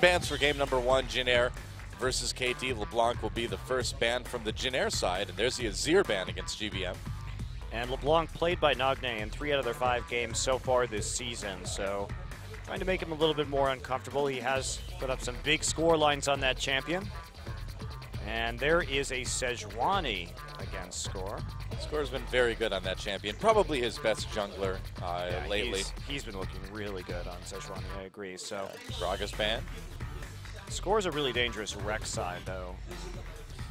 bans for game number 1, Jin Air versus KT. LeBlanc will be the first ban from the Jin Air side, and there's the Azir ban against GBM. And LeBlanc played by Nagne in 3 out of their 5 games so far this season, so trying to make him a little bit more uncomfortable. He has put up some big score lines on that champion. And there is a Sejuani against Score. Score's been very good on that champion. Probably his best jungler lately. He's been looking really good on Sejuani, I agree. So Gragas ban. Score's a really dangerous Rex side, though.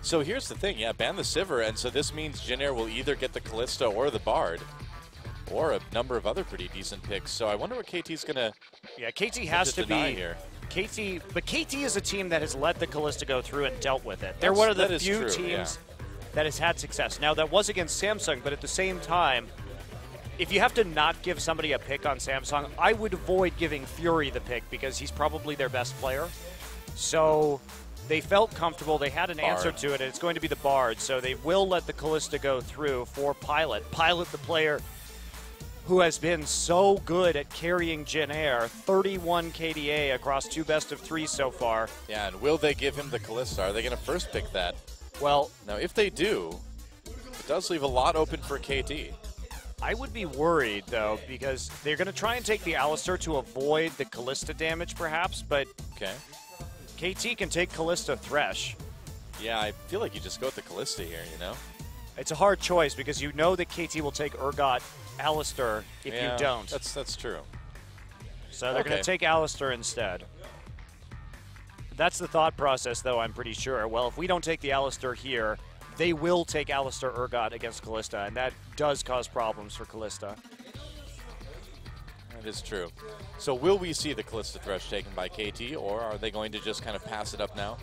So here's the thing, yeah, ban the Sivir, and so this means Jin Air will either get the Kalista or the Bard, or a number of other pretty decent picks. So I wonder what KT's gonna. Yeah, KT has to be here. But KT is a team that has let the Kalista go through and dealt with it. They're one of the few teams that has had success. Now, that was against Samsung, but at the same time, if you have to not give somebody a pick on Samsung, I would avoid giving Fury the pick because he's probably their best player. So they felt comfortable. They had an answer to it, and it's going to be the Bard. So they will let the Kalista go through for Pilot. Pilot, the player who has been so good at carrying Jin Air, 31 KDA across 2 best-of-3 so far. Yeah, and will they give him the Kalista? Are they going to first pick that? Well, now if they do, it does leave a lot open for KT. I would be worried, though, because they're going to try and take the Alistar to avoid the Kalista damage, perhaps, but okay. KT can take Kalista Thresh. Yeah, I feel like you just go with the Kalista here, you know? It's a hard choice because you know that KT will take Urgot Alistar if you don't. That's true. So they're going to take Alistar instead. That's the thought process, though, I'm pretty sure. Well, if we don't take the Alistar here, they will take Alistar Urgot against Kalista, and that does cause problems for Kalista. That is true. So will we see the Kalista Thresh taken by KT, or are they going to just kind of pass it up now?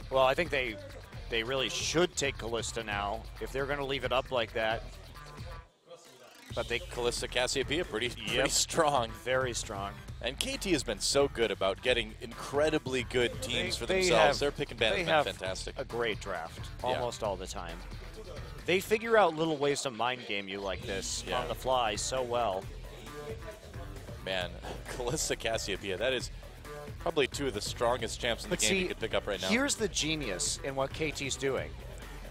Well, I think they really should take Kalista now if they're going to leave it up like that. But they Kalista Cassiopeia pretty strong. Very strong. And KT has been so good about getting incredibly good teams for themselves. Their pick and ban has been fantastic. A great draft almost all the time. They figure out little ways to mind game you like this on the fly so well. Man, Kalista Cassiopeia, that is probably 2 of the strongest champs in the game you could pick up right now. Here's the genius in what KT's doing.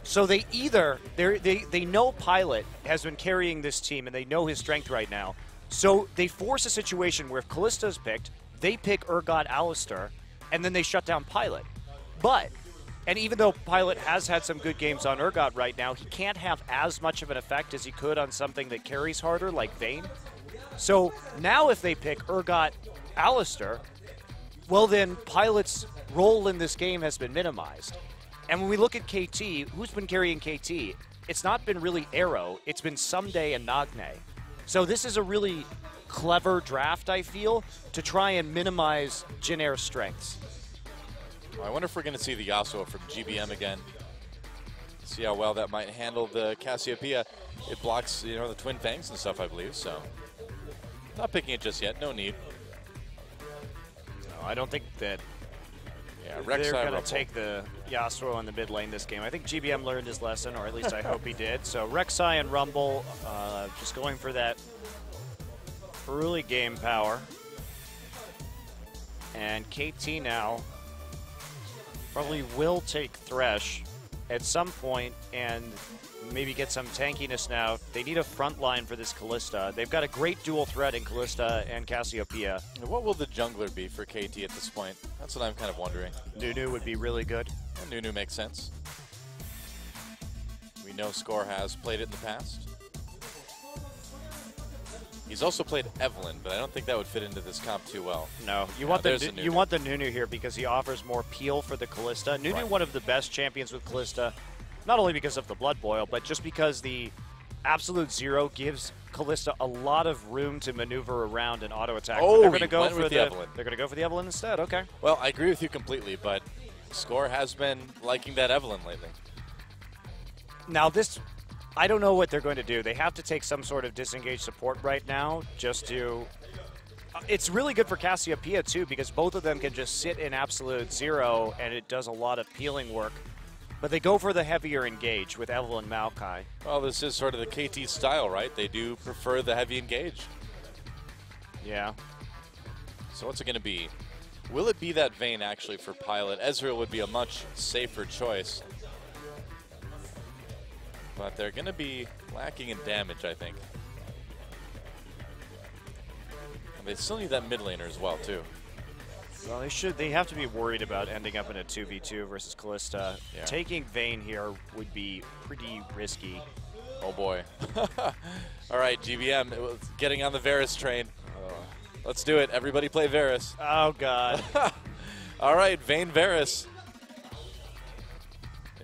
So they either, they know Pilot has been carrying this team and they know his strength right now. So they force a situation where if Kalista is picked, they pick Urgot Alistar, and then they shut down Pilot. But, and even though Pilot has had some good games on Urgot right now, he can't have as much of an effect as he could on something that carries harder like Vayne. So now if they pick Urgot Alistar, well then Pilot's role in this game has been minimized. And when we look at KT, who's been carrying KT? It's not been really Arrow, it's been Someday and Nagne. So this is a really clever draft, I feel, to try and minimize Jin Air's strengths. Well, I wonder if we're going to see the Yasuo from GBM again. See how well that might handle the Cassiopeia. It blocks, the Twin Fangs and stuff, I believe, so. Not picking it just yet, no need. No, I don't think that Rek'Sai they're going to take the Yasuo in the mid lane this game. I think GBM learned his lesson, or at least I hope he did. So Rek'Sai and Rumble just going for that early game power. And KT now probably will take Thresh at some point and maybe get some tankiness now. They need a front line for this Kalista. They've got a great dual threat in Kalista and Cassiopeia. And what will the jungler be for KT at this point? That's what I'm kind of wondering. Nunu would be really good. And Nunu makes sense. We know Score has played it in the past. He's also played Evelyn, but I don't think that would fit into this comp too well. No, you want the Nunu here because he offers more peel for the Kalista. Nunu, one of the best champions with Kalista. Not only because of the Blood Boil, but just because the Absolute Zero gives Kalista a lot of room to maneuver around and auto attack. Oh, they're going to go for the Evelyn. They're going to go for the Evelyn instead. Okay. Well, I agree with you completely, but Score has been liking that Evelyn lately. Now this, I don't know what they're going to do. They have to take some sort of disengaged support right now just to. It's really good for Cassiopeia too because both of them can just sit in Absolute Zero and it does a lot of peeling work. But they go for the heavier engage with Evelyn Maokai. Well, this is sort of the KT style, right? They do prefer the heavy engage. Yeah. So what's it going to be? Will it be that Vayne actually for Pilot? Ezreal would be a much safer choice. But they're going to be lacking in damage, I think. And they still need that mid laner as well, too. Well, they have to be worried about ending up in a 2v2 versus Kalista. Yeah. Taking Vayne here would be pretty risky. Oh boy. All right, GBM, getting on the Varus train. Let's do it. Everybody play Varus. Oh, God. All right, Vayne Varus.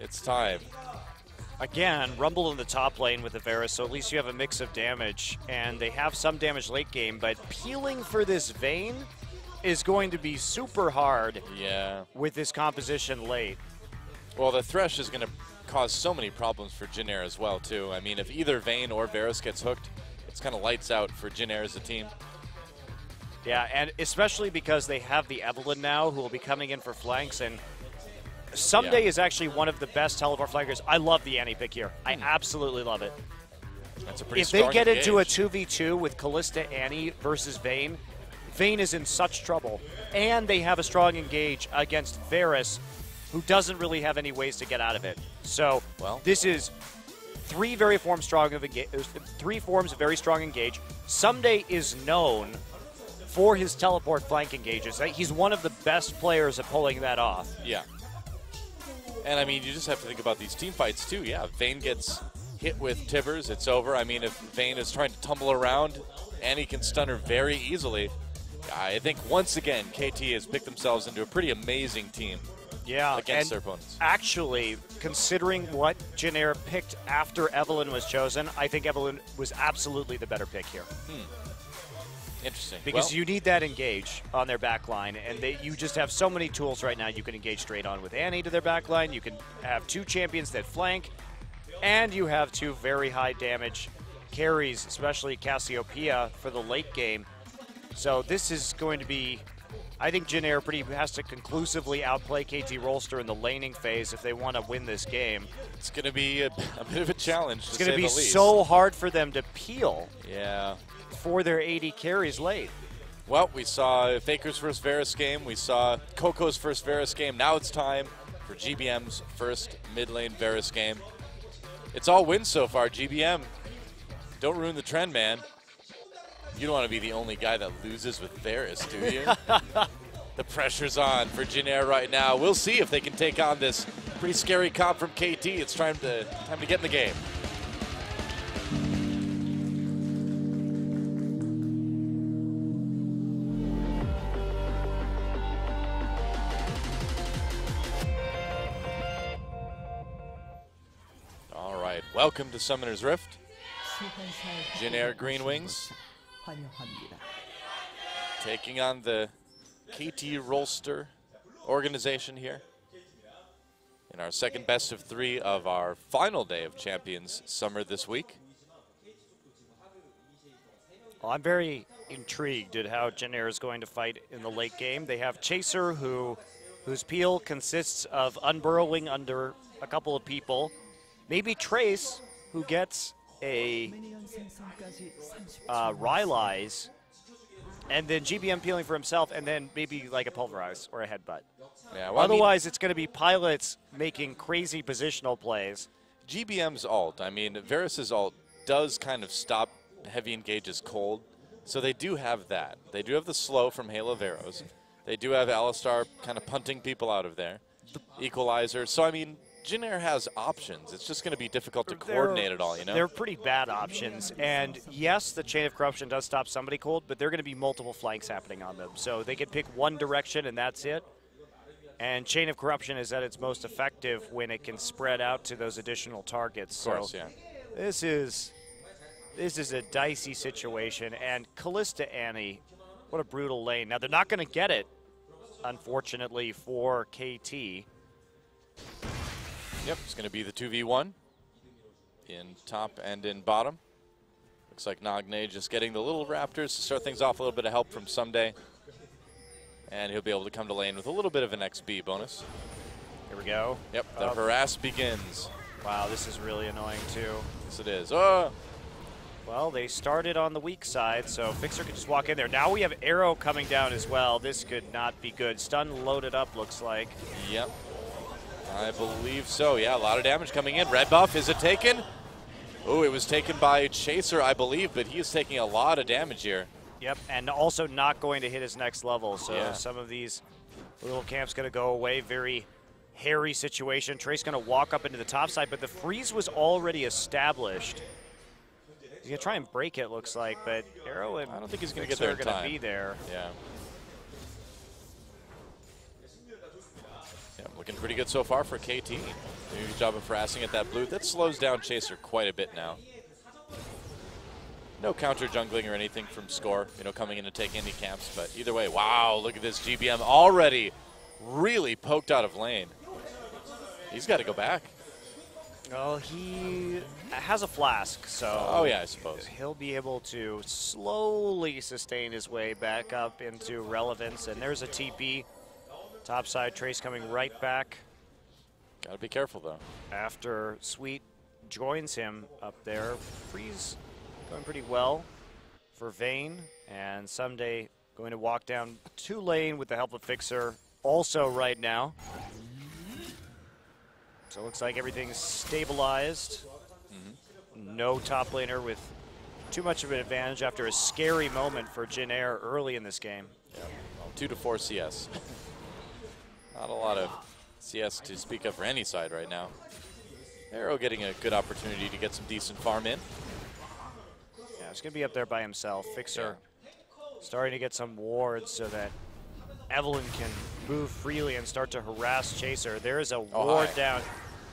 It's time. Again, Rumble in the top lane with the Varus, so at least you have a mix of damage. And they have some damage late game, but peeling for this Vayne is going to be super hard with this composition late. Well, the Thresh is going to cause so many problems for Jin Air as well, too. I mean, if either Vayne or Varus gets hooked, it's kind of lights out for Jin Air as a team. Yeah, and especially because they have the Evelynn now, who will be coming in for flanks, and Someday is actually one of the best teleport flankers. I love the Annie pick here. I absolutely love it. That's a pretty If they get engage. into a 2v2 with Kalista Annie versus Vayne, Vayne is in such trouble. And they have a strong engage against Varus, who doesn't really have any ways to get out of it. So this is three forms of very strong engage. Someday is known for his teleport flank engages. He's one of the best players at pulling that off. Yeah. And I mean, you just have to think about these team fights too. Yeah, Vayne gets hit with Tibbers, it's over. I mean, if Vayne is trying to tumble around, Annie can stun her very easily. I think once again, KT has picked themselves into a pretty amazing team. Yeah, against their opponents. Actually, considering what Jin Air picked after Evelynn was chosen, I think Evelynn was absolutely the better pick here. Interesting. Because you need that engage on their back line, and you just have so many tools right now. You can engage straight on with Annie to their back line. You can have two champions that flank, and you have two very high damage carries, especially Cassiopeia for the late game. So this is going to be, I think Jin Air has to conclusively outplay KT Rolster in the laning phase if they want to win this game. It's going to be a bit of a challenge, It's going to be so hard for them to peel. Yeah. For their 80 carries late. Well, we saw Faker's first Varus game. We saw Coco's first Varus game. Now it's time for GBM's first mid lane Varus game. It's all wins so far, GBM. Don't ruin the trend, man. You don't want to be the only guy that loses with Varus, do you? The pressure's on for Jin Air right now. We'll see if they can take on this pretty scary comp from KT. It's time to get in the game. Welcome to Summoner's Rift. Jin Air Green Wings taking on the KT Rolster organization here in our second best of 3 of our final day of Champions Summer this week. Well, I'm very intrigued at how Jin Air is going to fight in the late game. They have Chaser, whose peel consists of unburrowing under a couple of people. Maybe Trace, who gets a Rylai's, and then GBM peeling for himself, and then maybe like a Pulverize or a Headbutt. Yeah, well, otherwise, it's going to be Pilots making crazy positional plays. GBM's ult, I mean, Varus's ult does kind of stop heavy engages cold, so they do have that. They do have the slow from Halo of Arrows. They do have Alistar kind of punting people out of there. Equalizer. So, I mean, Jin Air has options. It's just going to be difficult to coordinate it all, you know? They're pretty bad options. And yes, the Chain of Corruption does stop somebody cold, but there are going to be multiple flanks happening on them. So they can pick one direction and that's it. And Chain of Corruption is at its most effective when it can spread out to those additional targets. Of course, so yeah. This is a dicey situation. And Kalista Annie, what a brutal lane. Now, they're not going to get it, unfortunately, for KT. Yep, it's going to be the 2v1 in top and in bottom. Looks like Nagne just getting the little Raptors to start things off, a little bit of help from Someday. And he'll be able to come to lane with a little bit of an XP bonus. Here we go. Yep, the harass begins. Wow, this is really annoying too. Yes, it is. Oh! Well, they started on the weak side, so Fixer could just walk in there. Now we have Arrow coming down as well. This could not be good. Stun loaded up, looks like. Yep. I believe so. Yeah, a lot of damage coming in. Red buff, is it taken? Oh, it was taken by Chaser, I believe, but he is taking a lot of damage here. Yep, and also not going to hit his next level. So yeah. Some of these little camps going to go away. Very hairy situation. Trace going to walk up into the top side, but the freeze was already established. He's going to try and break it, looks like, but Arrow and I don't think he's going to get there in time. Going to be there. Yeah. Yeah, looking pretty good so far for KT. Doing a good job of harassing at that blue. That slows down Chaser quite a bit now. No counter jungling or anything from Score, coming in to take any camps, but either way, wow, look at this GBM already really poked out of lane. He's got to go back. Well, he has a flask, so oh yeah, I suppose he'll be able to slowly sustain his way back up into relevance. And there's a TP. Topside Trace coming right back. Got to be careful though. After Sweet joins him up there, Freeze going pretty well for Vayne, and Someday going to walk down to lane with the help of Fixer also right now. So it looks like everything's stabilized. No top laner with too much of an advantage after a scary moment for Jin Air early in this game. Yeah, well, 2 to 4 CS. Not a lot of CS to speak of for any side right now. Arrow getting a good opportunity to get some decent farm in. Yeah, he's going to be up there by himself. Fixer starting to get some wards so that Evelyn can move freely and start to harass Chaser. There is a ward down.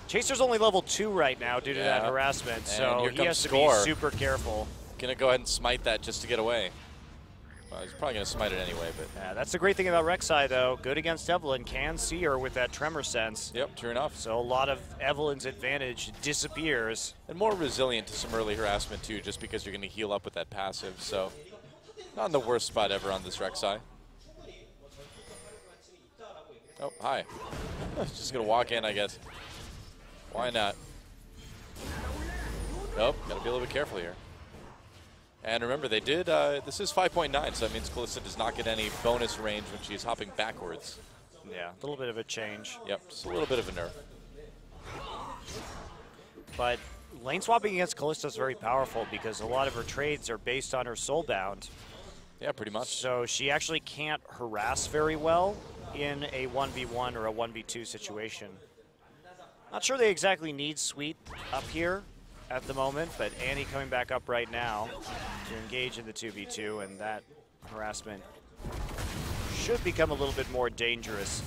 Chaser's only level 2 right now due to that harassment, and so he has to be super careful. Gonna go ahead and smite that just to get away. Well, he's probably gonna smite it anyway, but yeah, that's the great thing about Rek'Sai though. Good against Evelyn, can see her with that tremor sense. Yep, true enough. So a lot of Evelyn's advantage disappears. And more resilient to some early harassment too, just because you're gonna heal up with that passive. So not in the worst spot ever on this Rek'Sai. Oh, hi. Just gonna walk in, I guess. Why not? Nope, gotta be a little bit careful here. And remember, they did, this is 5.9, so that means Kalista does not get any bonus range when she's hopping backwards. Yeah, a little bit of a change. Yep, just a little bit of a nerf. But lane swapping against Kalista is very powerful because a lot of her trades are based on her soulbound. Yeah, pretty much. So she actually can't harass very well in a 1v1 or a 1v2 situation. Not sure they exactly need Sweet up here at the moment, but Annie coming back up right now to engage in the 2v2, and that harassment should become a little bit more dangerous.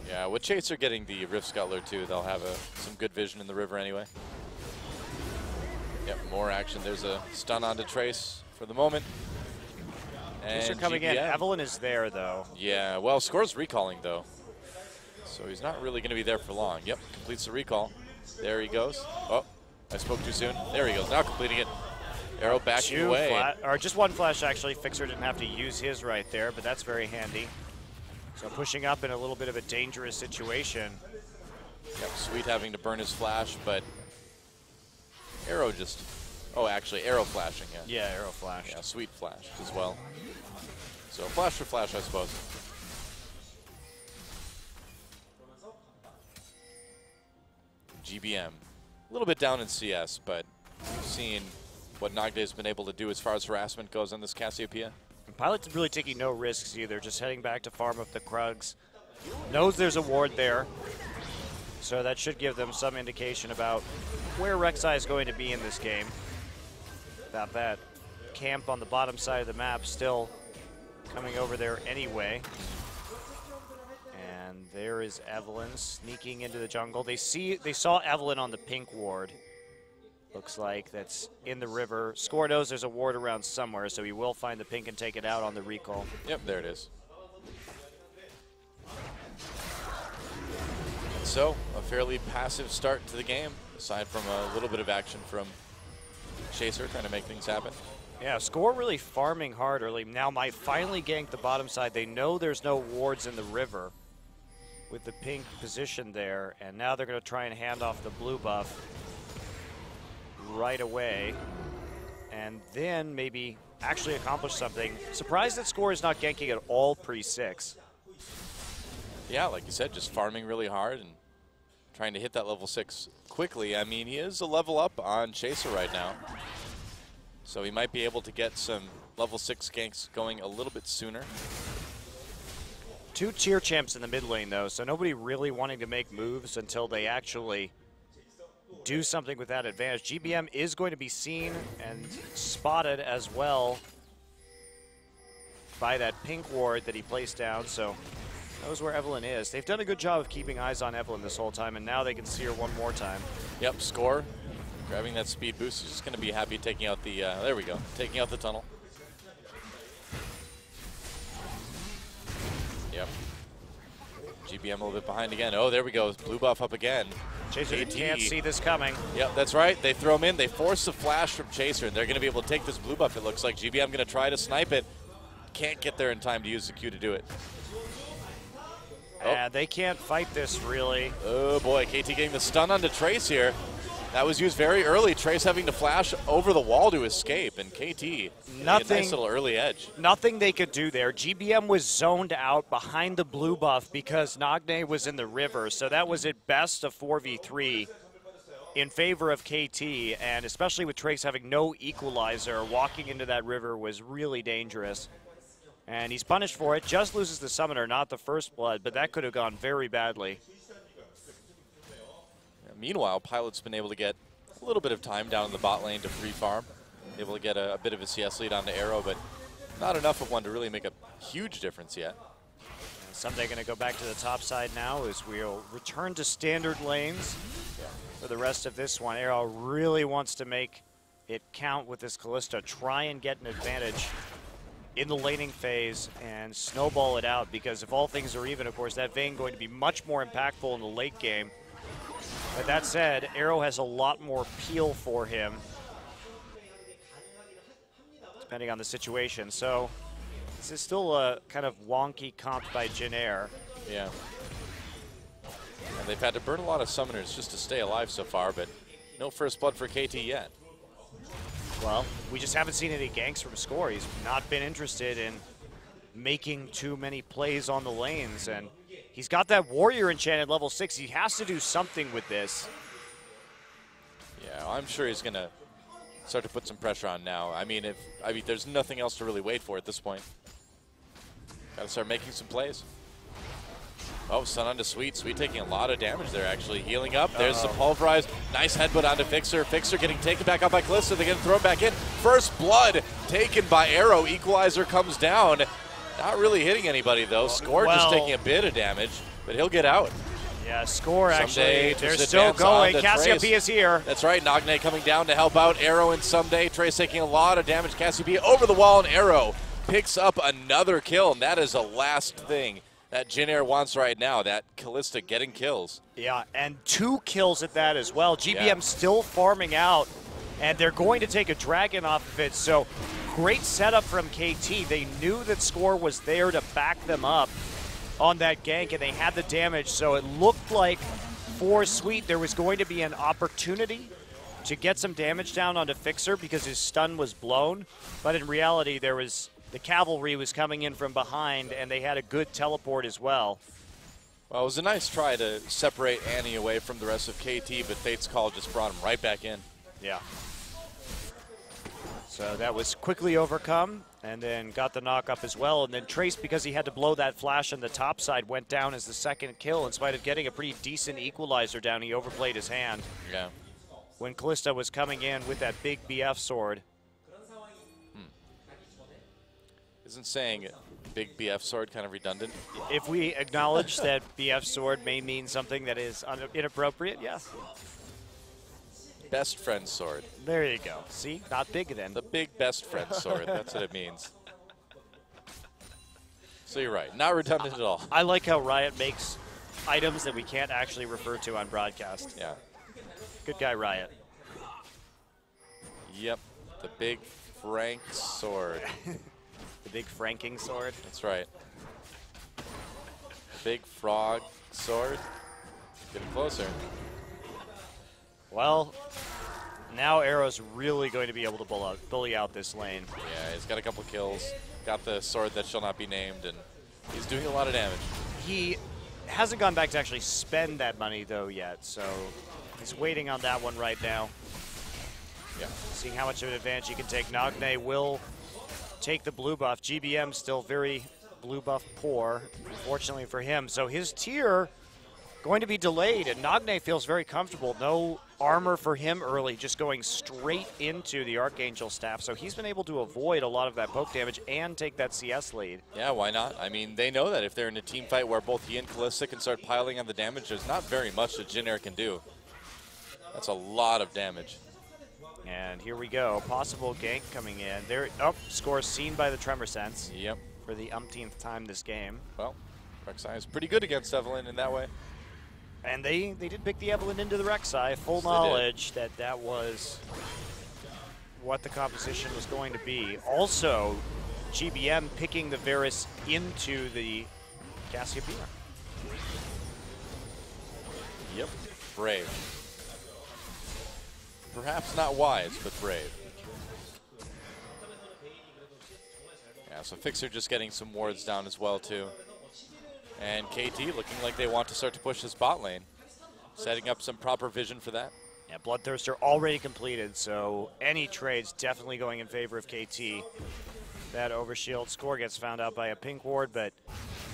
Yeah, with Chaser getting the Rift Scuttler too, they'll have some good vision in the river anyway. Yep, more action. There's a stun onto Trace for the moment. Chaser coming in. Evelyn is there though. Yeah, well, Score's recalling though. So he's not really going to be there for long. Yep, completes the recall. There he goes. Oh, I spoke too soon. There he goes, now completing it. Arrow backing away. Or just one flash actually. Fixer didn't have to use his right there, but that's very handy. So pushing up in a little bit of a dangerous situation. Yep, Sweet having to burn his flash, but Arrow just, oh actually, Arrow flashing, yeah. Yeah, Arrow flash. Yeah, Sweet flashed as well. So flash for flash, I suppose. GBM, a little bit down in CS, but we've seen what Nagde's been able to do as far as harassment goes on this Cassiopeia. Pilot's really taking no risks either, just heading back to farm up the Krugs. Knows there's a ward there, so that should give them some indication about where Rek'Sai is going to be in this game. About that camp on the bottom side of the map still coming over there anyway. And there is Evelyn sneaking into the jungle. They saw Evelyn on the pink ward. Looks like that's in the river. Score knows there's a ward around somewhere, so he will find the pink and take it out on the recall. Yep, there it is. And so, a fairly passive start to the game, aside from a little bit of action from Chaser trying to make things happen. Yeah, Score really farming hard early. Now might finally gank the bottom side. They know there's no wards in the river with the pink position there, and now they're going to try and hand off the blue buff right away. and then maybe actually accomplish something. Surprised that Score is not ganking at all pre-6. Yeah, like you said, just farming really hard and trying to hit that level 6 quickly. I mean, he is a level up on Chaser right now, so he might be able to get some level 6 ganks going a little bit sooner. 2 tier champs in the mid lane, though, so nobody really wanting to make moves until they actually do something with that advantage. GBM is going to be seen and spotted as well by that pink ward that he placed down, so knows where Evelyn is. They've done a good job of keeping eyes on Evelyn this whole time, and now they can see her one more time. Yep, Score grabbing that speed boost. He's just going to be happy taking out the, there we go, taking out the tunnel. Yep. GBM a little bit behind again. Oh, there we go. Blue buff up again. Chaser can't see this coming. Yep, that's right. They throw him in. They force the flash from Chaser, and they're going to be able to take this blue buff, it looks like. GBM going to try to snipe it. Can't get there in time to use the Q to do it. Oh. They can't fight this, really. Oh, boy. KT getting the stun onto Trace here. That was used very early. Trace having to flash over the wall to escape, and KT nothing, a nice little early edge. Nothing they could do there. GBM was zoned out behind the blue buff because Nagne was in the river, so that was at best a 4v3 in favor of KT, and especially with Trace having no equalizer, walking into that river was really dangerous. And he's punished for it, just loses the summoner, not the first blood, but that could have gone very badly. Meanwhile, Pilot's been able to get a little bit of time down in the bot lane to free farm. Able to get a bit of a CS lead on the Arrow, but not enough of one to really make a huge difference yet. Someday going to go back to the top side now as we'll return to standard lanes for the rest of this one. Arrow really wants to make it count with this Kalista, try and get an advantage in the laning phase and snowball it out, because if all things are even, of course, that Vayne going to be much more impactful in the late game. But that said, Arrow has a lot more peel for him, depending on the situation. So this is still a kind of wonky comp by Jinair. Yeah. And they've had to burn a lot of summoners just to stay alive so far, but no first blood for KT yet. Well, we just haven't seen any ganks from Score. He's not been interested in making too many plays on the lanes, and he's got that Warrior enchanted level 6. He has to do something with this. Yeah, I'm sure he's going to start to put some pressure on now. I mean, there's nothing else to really wait for at this point. Got to start making some plays. Oh, stun onto Sweet. Sweet taking a lot of damage there, actually. Healing up. There's the Pulverize. Nice headbutt onto Fixer. Fixer getting taken back out by Kalista. They're going to throw him back in. First blood taken by Arrow. Equalizer comes down. Not really hitting anybody, though. Score just taking a bit of damage, but he'll get out. Yeah, Score actually. They're still going. Cassiopeia is here. That's right. Nagne coming down to help out Arrow and Someday. Trace taking a lot of damage. Cassiopeia over the wall, and Arrow picks up another kill, and that is the last thing that Jinair wants right now, that Kalista getting kills. Yeah, and 2 kills at that as well. GBM still farming out, and they're going to take a dragon off of it, so great setup from KT. They knew that Score was there to back them up on that gank, and they had the damage, so it looked like for Sweet there was going to be an opportunity to get some damage down onto Fixer because his stun was blown, but in reality there was the cavalry was coming in from behind, and they had a good teleport as well. Well, it was a nice try to separate Annie away from the rest of KT, but Fate's Call just brought him right back in. Yeah. So that was quickly overcome, and then got the knock up as well. And then Trace, because he had to blow that flash on the top side, went down as the second kill. In spite of getting a pretty decent equalizer down, he overplayed his hand. Yeah. When Kalista was coming in with that big BF sword. Isn't saying big BF sword kind of redundant? If we acknowledge that BF sword may mean something that is inappropriate, yes. Best friend sword. There you go. See? Not big then. The big best friend sword. That's what it means. So you're right. Not redundant at all. I like how Riot makes items that we can't actually refer to on broadcast. Yeah. Good guy, Riot. Yep. The big Frank sword. The big franking sword. That's right. Big frog sword. Getting closer. Well, Now Arrow's really going to be able to bully out this lane. Yeah, he's got a couple kills, got the sword that shall not be named, and he's doing a lot of damage. He hasn't gone back to actually spend that money, though, yet, so he's waiting on that one right now. Yeah. Seeing how much of an advantage he can take. Nagne will take the blue buff. GBM still very blue buff poor, unfortunately for him. So his tier going to be delayed, and Nagne feels very comfortable. No armor for him early, just going straight into the Archangel staff. So he's been able to avoid a lot of that poke damage and take that CS lead. Yeah, why not? I mean, they know that if they're in a team fight where both he and Callista can start piling on the damage, there's not very much that Jin Air can do. That's a lot of damage. And here we go. Possible gank coming in. There. Oh, score seen by the Tremor Sense. Yep. For the umpteenth time this game. Well, Rek'Sai is pretty good against Evelynn in that way. And they did pick the Evelynn into the Rek'Sai. Full knowledge that was what the composition was going to be. Also, GBM picking the Varus into the Cassiopeia. Yep. Brave. Perhaps not wise, but brave. Yeah, so Fixer just getting some wards down as well, too. And KT looking like they want to start to push this bot lane. Setting up some proper vision for that. Yeah, Bloodthirster already completed, so any trades definitely going in favor of KT. That overshield score gets found out by a pink ward, but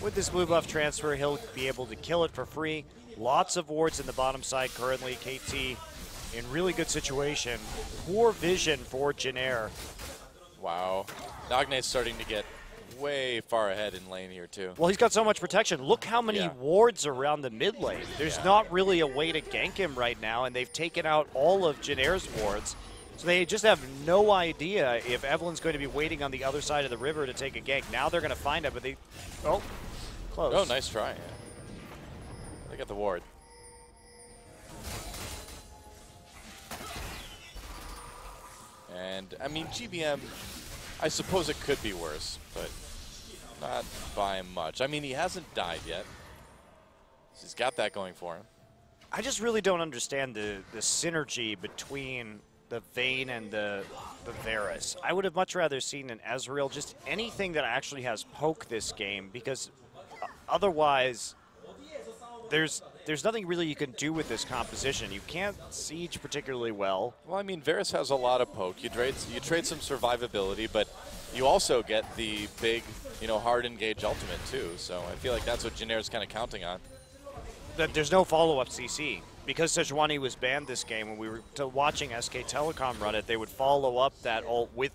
with this blue buff transfer, he'll be able to kill it for free. Lots of wards in the bottom side currently. KT in really good situation. Poor vision for Jin Air. Wow. Nagne's starting to get way far ahead in lane here, too. Well, he's got so much protection. Look how many wards around the mid lane. There's not really a way to gank him right now, and they've taken out all of Jin Air's wards. So they just have no idea if Evelynn's going to be waiting on the other side of the river to take a gank. Now they're going to find it, but they... Oh, close. Oh, nice try. They got the ward. And, I mean, GBM, I suppose it could be worse, but not by much. I mean, he hasn't died yet. He's got that going for him. I just really don't understand the synergy between the Vayne and the Varus. I would have much rather seen an Ezreal, just anything that actually has poke this game, because otherwise there's nothing really you can do with this composition. You can't siege particularly well. Well, I mean, Varus has a lot of poke. You trade some survivability, but you also get the big, hard engage ultimate too. So I feel like that's what Jin Air's kind of counting on. There's no follow-up CC. Because Sejuani was banned this game, when we were watching SK Telecom run it, they would follow up that ult with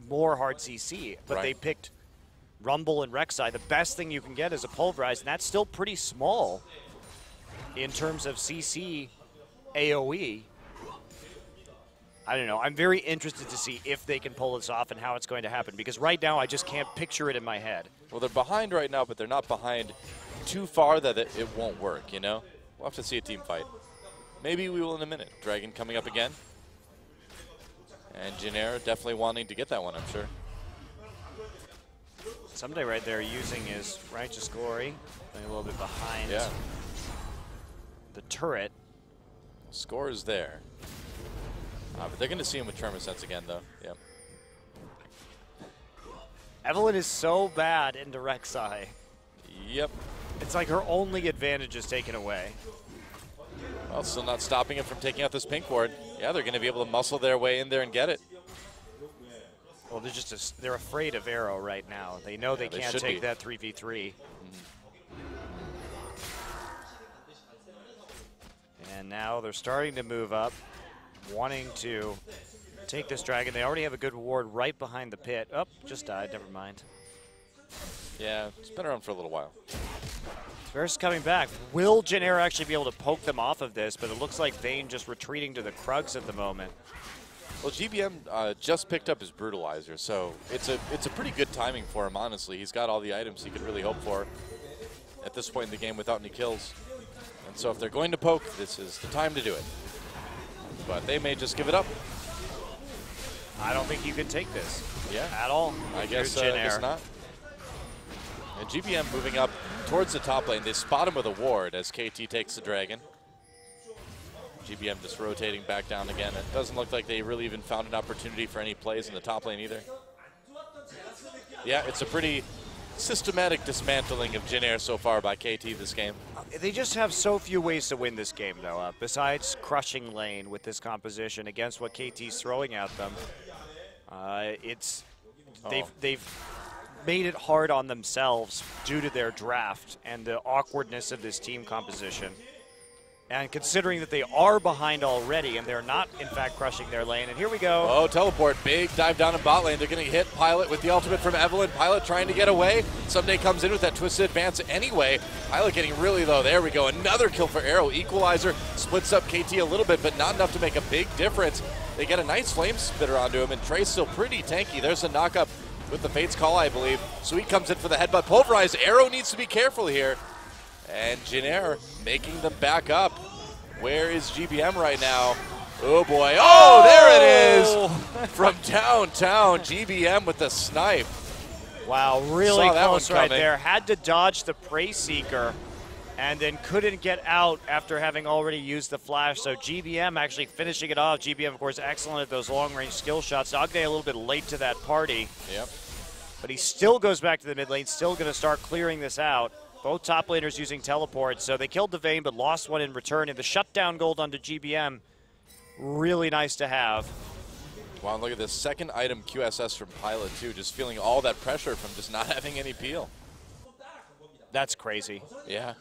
more hard CC. But they picked Rumble and Rek'Sai. The best thing you can get is a Pulverize, and that's still pretty small in terms of CC AoE. I don't know. I'm very interested to see if they can pull this off and how it's going to happen, because right now I just can't picture it in my head. Well, they're behind right now, but they're not behind too far that it won't work, We'll have to see a team fight. Maybe we will in a minute. Dragon coming up again. And Jin Air definitely wanting to get that one, I'm sure. Someday right there using his Righteous Glory. A little bit behind the turret. Score is there. But they're going to see him with Tremor Sense again, though. Yep. Evelynn is so bad into Rek'Sai. Yep. It's like her only advantage is taken away. Well, still not stopping him from taking out this pink ward. Yeah, they're going to be able to muscle their way in there and get it. Well, they're afraid of Arrow right now. They know they can't take that 3v3. And now they're starting to move up, wanting to take this dragon. They already have a good ward right behind the pit. Oh, just died. Never mind. Yeah, it's been around for a little while. Varus coming back. Will Jin Air actually be able to poke them off of this? But it looks like Vayne just retreating to the Krugs at the moment. Well, GBM just picked up his Brutalizer, so it's a pretty good timing for him, honestly. He's got all the items he could really hope for at this point in the game without any kills. And so if they're going to poke, this is the time to do it. But they may just give it up. I don't think you can take this. Yeah. At all. I guess not. And GBM moving up towards the top lane. They spot him with a ward as KT takes the dragon. GBM just rotating back down again. It doesn't look like they really even found an opportunity for any plays in the top lane either. Yeah, it's a pretty systematic dismantling of Jin Air so far by KT this game. They just have so few ways to win this game, though, besides crushing lane with this composition against what KT's throwing at them. They've made it hard on themselves due to their draft and the awkwardness of this team composition. And considering that they are behind already and they're not, in fact, crushing their lane. And here we go. Oh, teleport. Big dive down in bot lane. They're going to hit Pilot with the ultimate from Evelyn. Pilot trying to get away. Someday comes in with that twisted advance anyway. Pilot getting really low. There we go. Another kill for Arrow. Equalizer splits up KT a little bit, but not enough to make a big difference. They get a nice flame spitter onto him, and Trey's still pretty tanky. There's a knockup with the Fate's Call, I believe. Sweet comes in for the headbutt. Pulverize. Arrow needs to be careful here. And Jin Air making them back up. Where is GBM right now? Oh boy. Oh, there it is! From downtown, GBM with the snipe. Wow, really close right there. Had to dodge the Prey Seeker and then couldn't get out after having already used the flash. So GBM actually finishing it off. GBM, of course, excellent at those long-range skill shots. Agne a little bit late to that party. Yep. But he still goes back to the mid lane, still going to start clearing this out. Both top laners using teleports, so they killed the Vayne but lost one in return. And the shutdown gold onto GBM, really nice to have. Wow, and look at this second item QSS from Pilot too, just feeling all that pressure from just not having any peel. That's crazy. Yeah.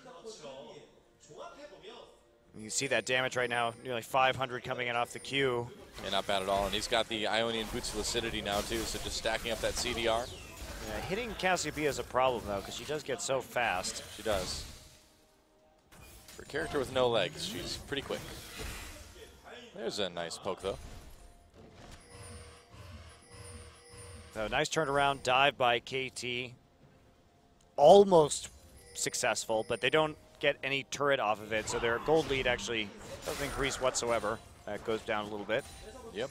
You can see that damage right now, nearly 500 coming in off the Q. Yeah, not bad at all, and he's got the Ionian Boots of Lucidity now too, so just stacking up that CDR. Yeah, hitting Cassiopeia is a problem, though, because she does get so fast. She does. For a character with no legs, she's pretty quick. There's a nice poke, though. So nice turnaround, dive by KT. Almost successful, but they don't get any turret off of it, so their gold lead actually doesn't increase whatsoever. That goes down a little bit. Yep.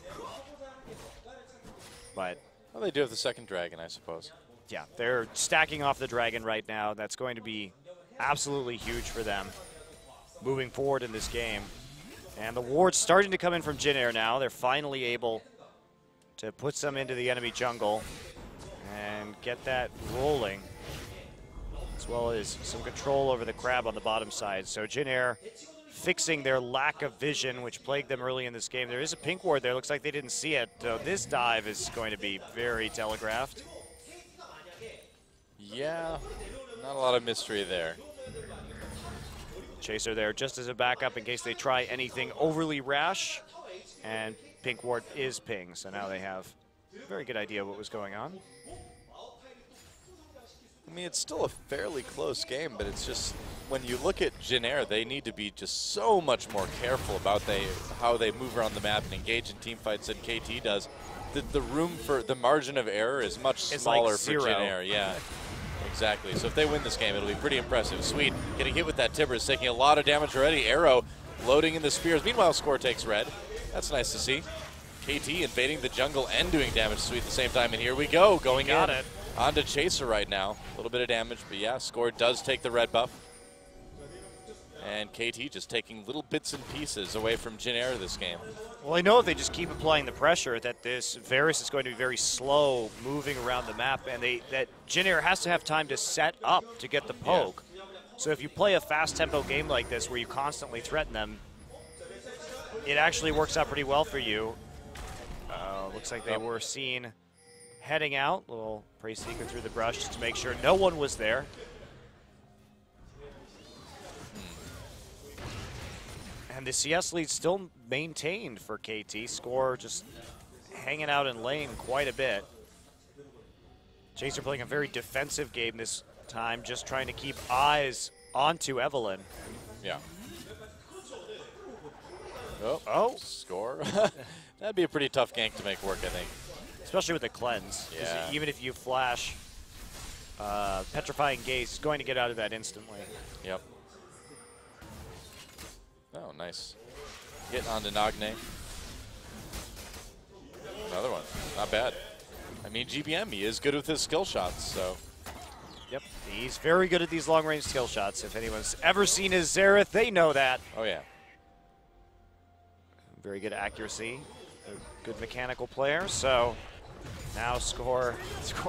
But well, they do have the second dragon, I suppose. Yeah, they're stacking off the dragon right now. That's going to be absolutely huge for them moving forward in this game. And the ward's starting to come in from Jin Air now. They're finally able to put some into the enemy jungle and get that rolling, as well as some control over the crab on the bottom side. So Jin Air fixing their lack of vision, which plagued them early in this game. There is a pink ward there. Looks like they didn't see it. So this dive is going to be very telegraphed. Yeah, not a lot of mystery there. Chaser there just as a backup in case they try anything overly rash. And pink ward is ping, so now they have a very good idea what was going on. I mean, it's still a fairly close game, but it's just, when you look at Jin Air, they need to be just so much more careful about how they move around the map and engage in team fights than KT does. The room for, the margin of error is much smaller like for Jin Air, yeah. Exactly. So if they win this game, it'll be pretty impressive. Sweet getting hit with that Tibbers, taking a lot of damage already. Arrow loading in the spears. Meanwhile, Score takes red. That's nice to see. KT invading the jungle and doing damage to Sweet at the same time. And here we go, going in onto Chaser right now. A little bit of damage, but yeah, Score does take the red buff. And KT just taking little bits and pieces away from Jin Air this game. Well, I know if they just keep applying the pressure that this Varus is going to be very slow moving around the map, and that Jin Air has to have time to set up to get the poke. Yeah. So if you play a fast tempo game like this where you constantly threaten them, it actually works out pretty well for you. Looks like they were seen heading out. Little Prey Seeker through the brush just to make sure no one was there. And the CS lead still maintained for KT. Score just hanging out in lane quite a bit. Chaser playing a very defensive game this time, just trying to keep eyes onto Evelyn. Yeah. Oh. Score. That'd be a pretty tough gank to make work, I think. Especially with the cleanse. Yeah. Even if you flash Petrifying Gaze, is going to get out of that instantly. Yep. Oh, nice. Getting onto Nagne. Another one. Not bad. I mean, GBM, he is good with his skill shots, so. Yep, he's very good at these long-range skill shots. If anyone's ever seen his Xerath, they know that. Oh, yeah. Very good accuracy, a good mechanical player. So now Score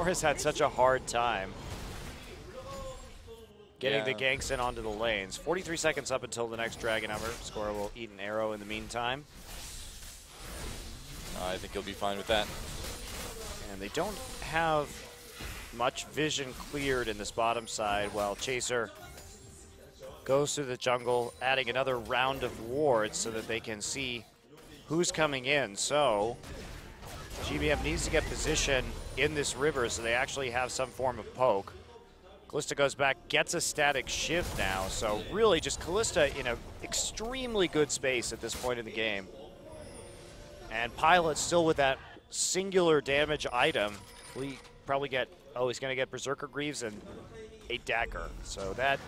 has had such a hard time getting the ganks in onto the lanes. 43 seconds up until the next Dragon Hour. Score will eat an arrow in the meantime. I think he'll be fine with that. And they don't have much vision cleared in this bottom side while Chaser goes through the jungle, adding another round of wards so that they can see who's coming in. So GBM needs to get position in this river so they actually have some form of poke. Kalista goes back, gets a static shift now. So really just Kalista in an extremely good space at this point in the game. And Pilot still with that singular damage item. We probably get, he's going to get Berserker Greaves and a dagger. So that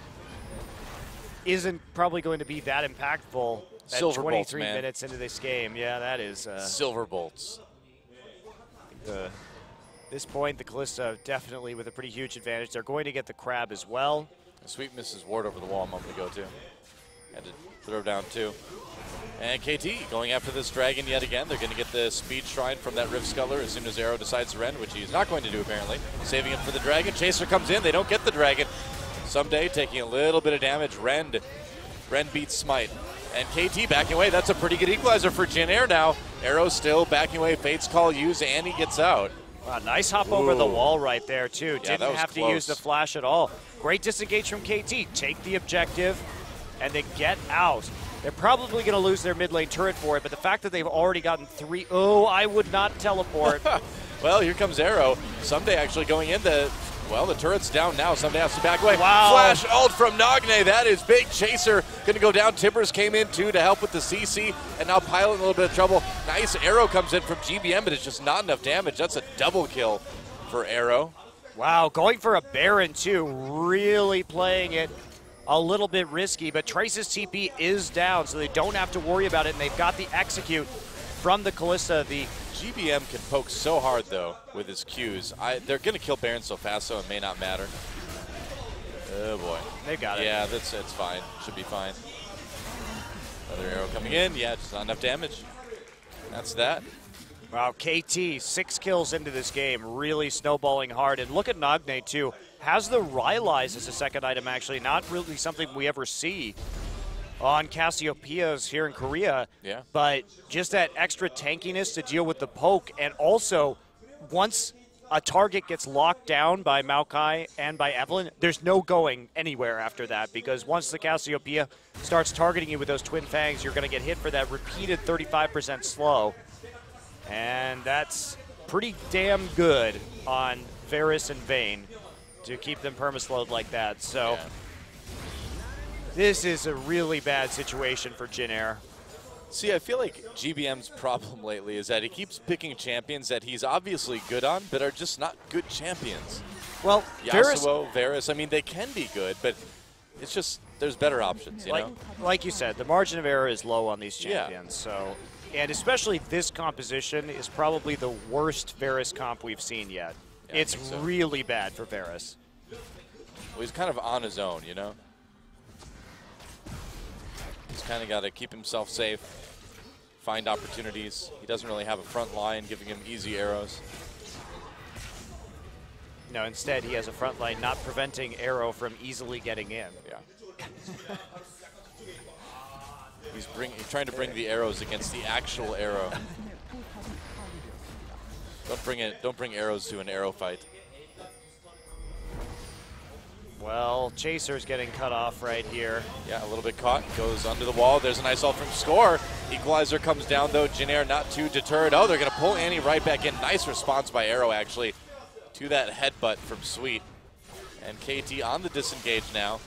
isn't probably going to be that impactful at Silver 23 bolts, minutes into this game. Yeah, that is. Silver bolts. This point, the Kalista definitely with a pretty huge advantage. They're going to get the crab as well. Sweet Mrs. Ward over the wall a moment ago, too. Had to throw down, too. And KT going after this dragon yet again. They're going to get the speed shrine from that Rift Sculler as soon as Arrow decides to rend, which he's not going to do, apparently. Saving it for the dragon. Chaser comes in. They don't get the dragon. Someday taking a little bit of damage. Rend beats Smite. And KT backing away. That's a pretty good equalizer for Jin Air now. Arrow still backing away. Fate's Call used, and he gets out. Wow, nice hop over the wall right there, too. Yeah, Didn't have to use the flash at all. Great disengage from KT. Take the objective, and they get out. They're probably going to lose their mid lane turret for it, but the fact that they've already gotten 3... Oh, I would not teleport. Well, here comes Arrow. Someday actually going in the... Well, the turret's down now. Someday has to back away. Wow. Flash ult from Nagne. That is big. Chaser going to go down. Timbers came in, too, to help with the CC, and now Pilot in a little bit of trouble. Nice Arrow comes in from GBM, but it's just not enough damage. That's a double kill for Arrow. Wow, going for a Baron, too. Really playing it a little bit risky, but Trace's TP is down, so they don't have to worry about it, and they've got the execute from the Kalista. The GBM can poke so hard, though, with his Qs. They're going to kill Baron so fast, so it may not matter. Oh, boy. They got it. Yeah, it's fine. Should be fine. Another arrow coming in. Yeah, just not enough damage. That's that. Wow, KT, 6 kills into this game, really snowballing hard. And look at Nagne, too. Has the Rylai's as a second item, actually. Not really something we ever see on Cassiopeia's here in Korea. Yeah. But just that extra tankiness to deal with the poke. And also, once a target gets locked down by Maokai and by Evelynn, there's no going anywhere after that, because once the Cassiopeia starts targeting you with those twin fangs, you're going to get hit for that repeated 35% slow. And that's pretty damn good on Varus and Vayne to keep them permaslowed like that. So this is a really bad situation for Jin Air. See, I feel like GBM's problem lately is that he keeps picking champions that he's obviously good on, but are just not good champions. Well, Yasuo, Varus, I mean, they can be good, but it's just, there's better options, you know? Like you said, the margin of error is low on these champions. So, and especially this composition is probably the worst Varus comp we've seen yet. Yeah, it's really bad for Varus. Well, he's kind of on his own, you know? He's kind of got to keep himself safe, find opportunities. He doesn't really have a front line giving him easy arrows. No, instead he has a front line not preventing Arrow from easily getting in. Yeah. He's trying to bring the arrows against the actual Arrow. Don't bring arrows to an arrow fight. Well, Chaser's getting cut off right here. Yeah, a little bit caught. Goes under the wall. There's a nice ult from Score. Equalizer comes down, though. Jin Air not too deterred. Oh, they're going to pull Annie right back in. Nice response by Arrow, actually, to that headbutt from Sweet. And KT on the disengage now.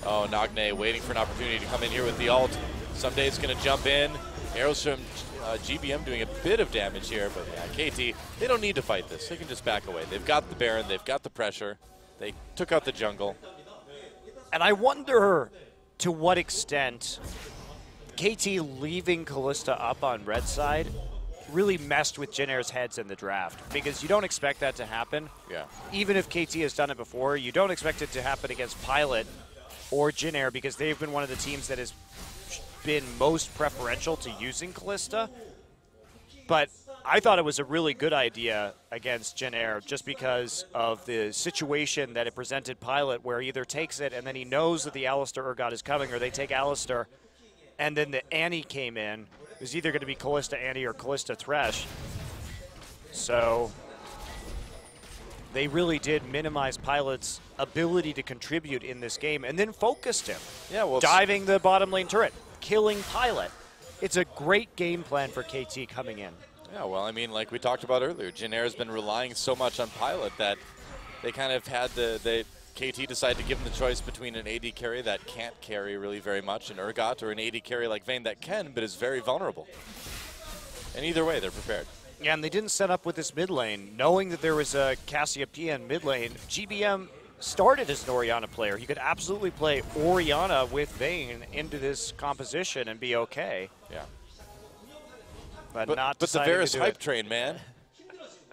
Oh, Nagne waiting for an opportunity to come in here with the ult. Someday it's going to jump in. Arrows from GBM doing a bit of damage here, but yeah, KT, they don't need to fight this. They can just back away. They've got the Baron. They've got the pressure. They took out the jungle. And I wonder to what extent KT leaving Kalista up on red side really messed with Jin Air's heads in the draft, because you don't expect that to happen. Yeah. Even if KT has done it before, you don't expect it to happen against Pilot or Jin Air, because they've been one of the teams that has been most preferential to using Callista, but I thought it was a really good idea against Jin Air just because of the situation that it presented Pilot, where he either takes it and then he knows that the Alistair Urgot is coming, or they take Alistair and then the Annie came in. It was either going to be Callista Annie or Callista Thresh. So they really did minimize Pilot's ability to contribute in this game and then focused him. Yeah, well, diving the bottom lane turret, killing Pilot. It's a great game plan for KT coming in. Yeah, well, I mean, like we talked about earlier, Jin Air has been relying so much on Pilot that they kind of had KT decided to give them the choice between an AD carry that can't carry really very much, an Urgot, or an AD carry like Vayne that can, but is very vulnerable. And either way, they're prepared. Yeah, and they didn't set up with this mid lane. Knowing that there was a Cassiopeia in mid lane, GBM started as an Orianna player. He could absolutely play Orianna with Vayne into this composition and be okay. Yeah. But the Varus hype it. train, man.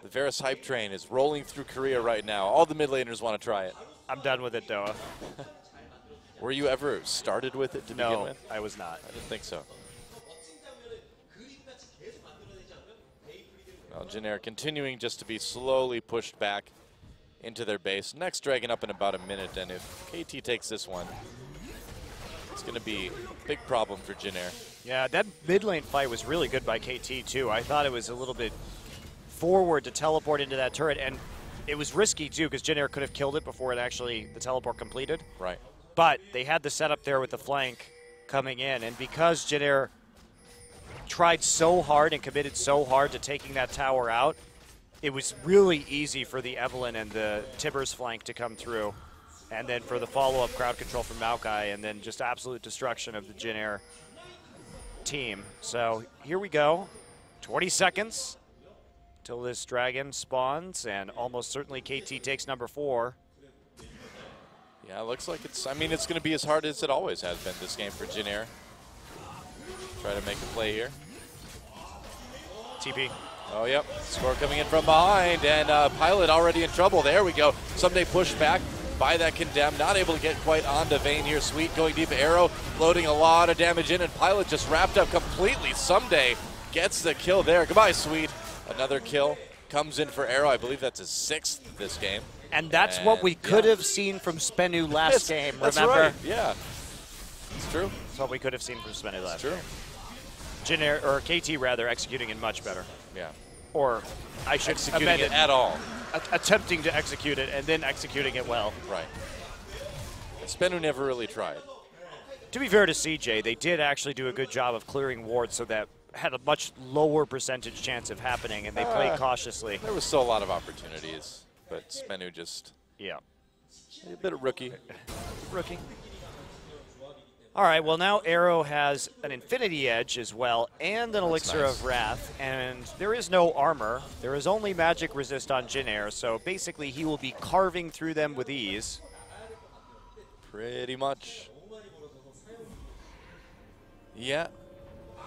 The Varus hype train is rolling through Korea right now. All the mid laners want to try it. I'm done with it, Doa. Were you ever started with it to begin with? No, I was not. I didn't think so. Well, Jin Air continuing just to be slowly pushed back into their base. Next dragon up in about a minute, and if KT takes this one, it's going to be a big problem for Jin Air. Yeah, that mid lane fight was really good by KT too. I thought it was a little bit forward to teleport into that turret, and it was risky too because Jin Air could have killed it before the teleport completed. Right. But they had the setup there with the flank coming in, and because Jin Air tried so hard and committed so hard to taking that tower out, it was really easy for the Evelynn and the Tibbers flank to come through, and then for the follow-up crowd control from Maokai, and then just absolute destruction of the Jin Air team. So here we go, 20 seconds till this dragon spawns, and almost certainly KT takes number 4. Yeah, it looks like it's going to be as hard as it always has been this game for Jin Air. Try to make a play here. TP. Oh, yep. Score coming in from behind, and Pilot already in trouble. There we go. Someday pushed back by that Condemn. Not able to get quite onto Vayne here. Sweet going deep. Arrow loading a lot of damage in, and Pilot just wrapped up completely. Someday gets the kill there. Goodbye, Sweet. Another kill comes in for Arrow. I believe that's his 6th this game. And that's what we could have seen from Spenu last game, remember? That's right, yeah. It's true. That's what we could have seen from Spenu last game. True. Jin Air, or KT rather, executing it much better. Yeah. Or I should executing amend it at all. Attempting to execute it and then executing it well. Right. Spenu never really tried. To be fair to CJ, they did actually do a good job of clearing wards, so that had a much lower percentage chance of happening, and they played cautiously. There was still a lot of opportunities, but Spenu just a bit of rookie. Rookie. All right, well now Arrow has an Infinity Edge as well, and an Elixir of Wrath, and there is no armor. There is only magic resist on Jin Air, so basically he will be carving through them with ease. Pretty much. Yeah.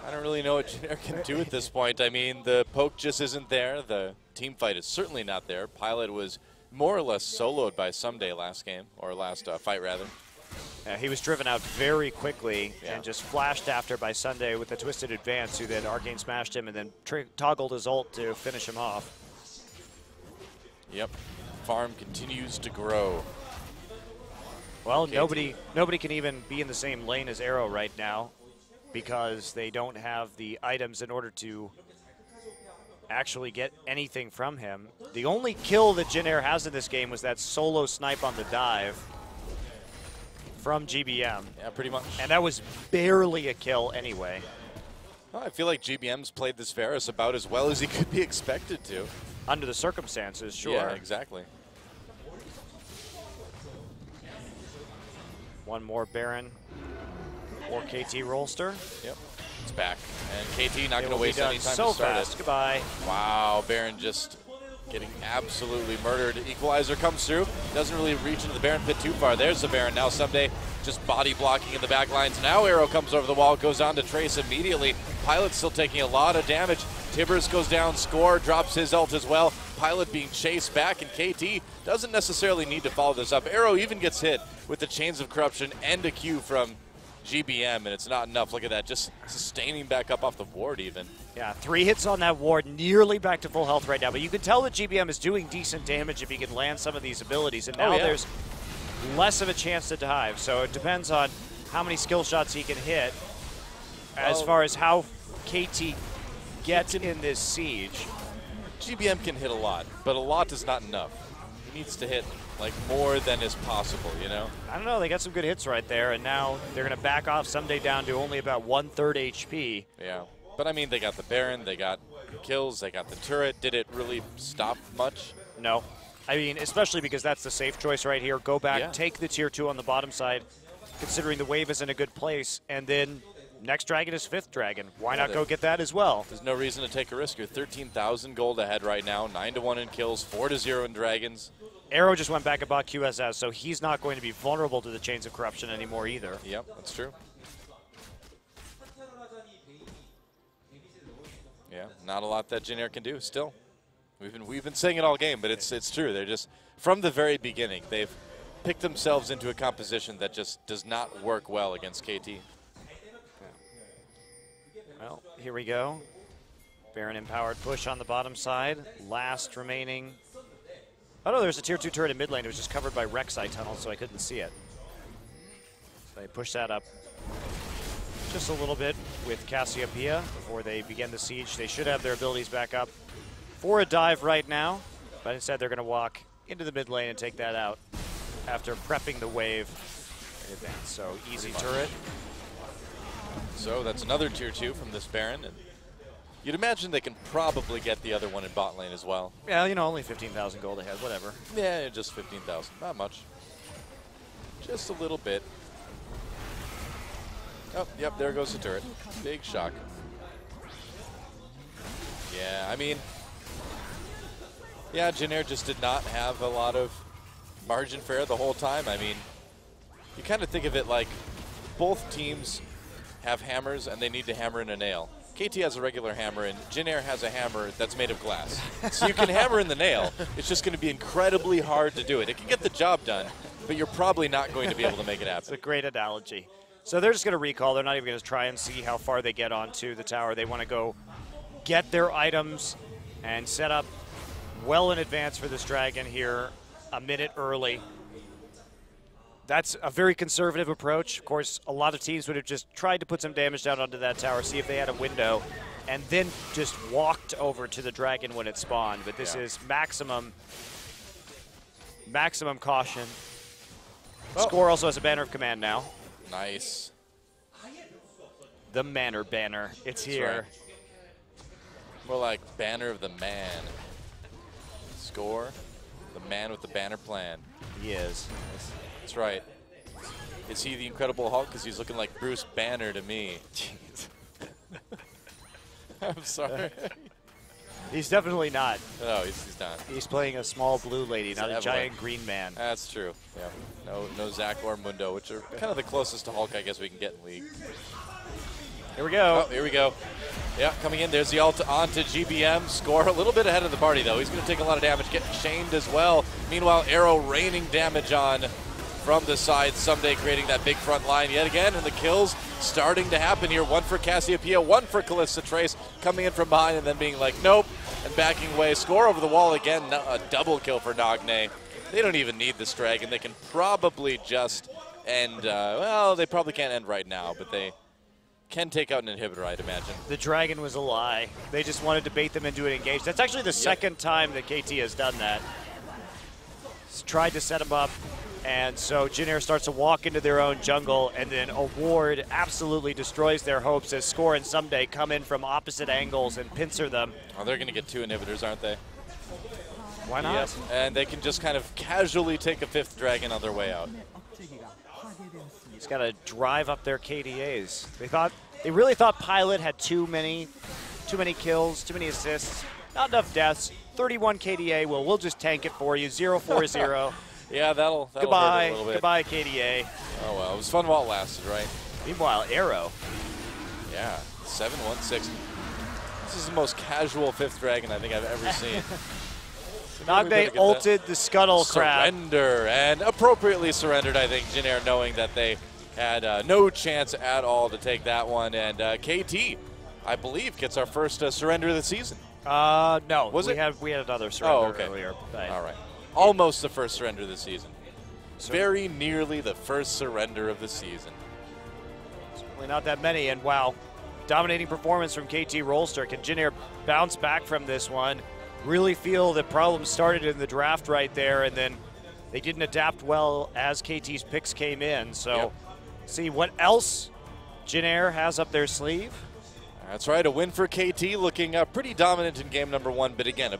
I don't really know what Jin Air can do at this point. I mean, the poke just isn't there. The team fight is certainly not there. Pilot was more or less soloed by Someday last game, or last fight rather. He was driven out very quickly and just flashed after by Sunday with a twisted advance, who then Arcane smashed him and then toggled his ult to finish him off. Yep. Farm continues to grow. Well, nobody can even be in the same lane as Arrow right now because they don't have the items in order to actually get anything from him. The only kill that Jin Air has in this game was that solo snipe on the dive from GBM. Yeah, pretty much. And that was barely a kill anyway. Well, I feel like GBM's played this Varus about as well as he could be expected to. Under the circumstances, sure. Yeah, exactly. One more Baron or KT Rollster. Yep, it's back. And KT not going to waste any time so to start fast. it. Goodbye. Wow, Baron just getting absolutely murdered. Equalizer comes through. Doesn't really reach into the Baron pit too far. There's the Baron. Now Someday just body blocking in the back lines. Now Arrow comes over the wall, goes on to Trace immediately. Pilot still taking a lot of damage. Tibbers goes down, Score drops his ult as well. Pilot being chased back, and KT doesn't necessarily need to follow this up. Arrow even gets hit with the Chains of Corruption and a Q from GBM, and it's not enough. Look at that, just sustaining back up off the ward even. Yeah, 3 hits on that ward, nearly back to full health right now. But you can tell that GBM is doing decent damage if he can land some of these abilities. And now there's less of a chance to dive. So it depends on how many skill shots he can hit as far as how KT gets in this siege. GBM can hit a lot, but a lot is not enough. He needs to hit like more than is possible, you know? I don't know. They got some good hits right there, and now they're going to back off someday down to only about 1/3 HP. Yeah, but I mean, they got the Baron, they got kills, they got the turret. Did it really stop much? No. I mean, especially because that's the safe choice right here. Go back, take the tier 2 on the bottom side, considering the wave is in a good place, and then next dragon is 5th dragon. Why not go get that as well? There's no reason to take a risk. You're 13,000 gold ahead right now, 9-1 in kills, 4-0 in dragons. Arrow just went back and bought QSS, so he's not going to be vulnerable to the chains of corruption anymore either. Yep, that's true. Yeah, not a lot that Jin Air can do still. We've been saying it all game, but it's true. They're just, from the very beginning, they've picked themselves into a composition that just does not work well against KT. Well, here we go. Baron empowered push on the bottom side. Last remaining. Oh no, there's a tier 2 turret in mid lane. It was just covered by Rek'Sai tunnel, so I couldn't see it. So they push that up just a little bit with Cassiopeia before they begin the siege. They should have their abilities back up for a dive right now, but instead they're going to walk into the mid lane and take that out after prepping the wave in advance. So easy turret. So that's another tier 2 from this Baron. And you'd imagine they can probably get the other one in bot lane as well. Yeah, you know, only 15,000 gold ahead, whatever. Yeah, just 15,000, not much. Just a little bit. Oh, yep, there goes the turret. Big shock. Yeah, I mean, yeah, Jin Air just did not have a lot of margin fair the whole time. I mean, you kind of think of it like both teams have hammers and they need to hammer in a nail. KT has a regular hammer and Jin Air has a hammer that's made of glass. So you can hammer in the nail. It's just going to be incredibly hard to do it. It can get the job done, but you're probably not going to be able to make it happen. It's a great analogy. So they're just going to recall. They're not even going to try and see how far they get onto the tower. They want to go get their items and set up well in advance for this dragon here, a minute early. That's a very conservative approach. Of course, a lot of teams would have just tried to put some damage down onto that tower, see if they had a window, and then just walked over to the dragon when it spawned. But this is maximum caution. Score also has a banner of command now. Nice. The Manor banner. It's here. Right. More like banner of the man. Score. The man with the banner plan. He is. That's right. Is he the Incredible Hulk? Because he's looking like Bruce Banner to me. I'm sorry. He's definitely not. No, he's not. He's playing a small blue lady, He's not a Evelyn. giant green man. That's true. Yeah. No Zach or Mundo, which are kind of the closest to Hulk I guess we can get in League. Here we go. Oh, here we go. Yeah, coming in. There's the ult onto GBM. Score a little bit ahead of the party, though. He's going to take a lot of damage, getting shamed as well. Meanwhile, Arrow raining damage on from the side. Someday creating that big front line yet again, and the kills starting to happen here. One for Cassiopeia, one for Callista Trace, coming in from behind and then being like, nope, and backing away. Score over the wall again. A double kill for Nagne. They don't even need this dragon. They can probably just end, well, they probably can't end right now, but they can take out an inhibitor, I'd imagine. The dragon was a lie. They just wanted to bait them into an engage. That's actually the second time that KT has done that. He's tried to set him up, and so Jin Air starts to walk into their own jungle, and then a ward absolutely destroys their hopes as Score and Someday come in from opposite angles and pincer them. Oh, they're going to get 2 inhibitors, aren't they? Why not? Yes, and they can just kind of casually take a 5th dragon on their way out. He's got to drive up their KDAs. They really thought Pilot had too many kills, too many assists, not enough deaths. 31 KDA. Well, we'll just tank it for you. 0-4-0. Yeah, that'll goodbye, hurt a little bit. Goodbye, KDA. Oh well, it was fun while it lasted, right? Meanwhile, Arrow. Yeah, 7-1-6. This is the most casual 5th dragon I think I've ever seen. Nagne ulted the Scuttle Crab. Surrender, and appropriately surrendered, I think, Jin Air, knowing that they had no chance at all to take that one. And KT, I believe, gets our first surrender of the season. No. Was we it? Had another surrender okay. earlier. All right. Almost the first surrender of the season. Very nearly the first surrender of the season. Certainly not that many. And wow, dominating performance from KT Rolster. Can Jin Air bounce back from this one? Really feel the problem started in the draft right there, and then they didn't adapt well as KT's picks came in. So see what else Jin Air has up their sleeve. That's right, a win for KT, looking pretty dominant in game number 1, but again,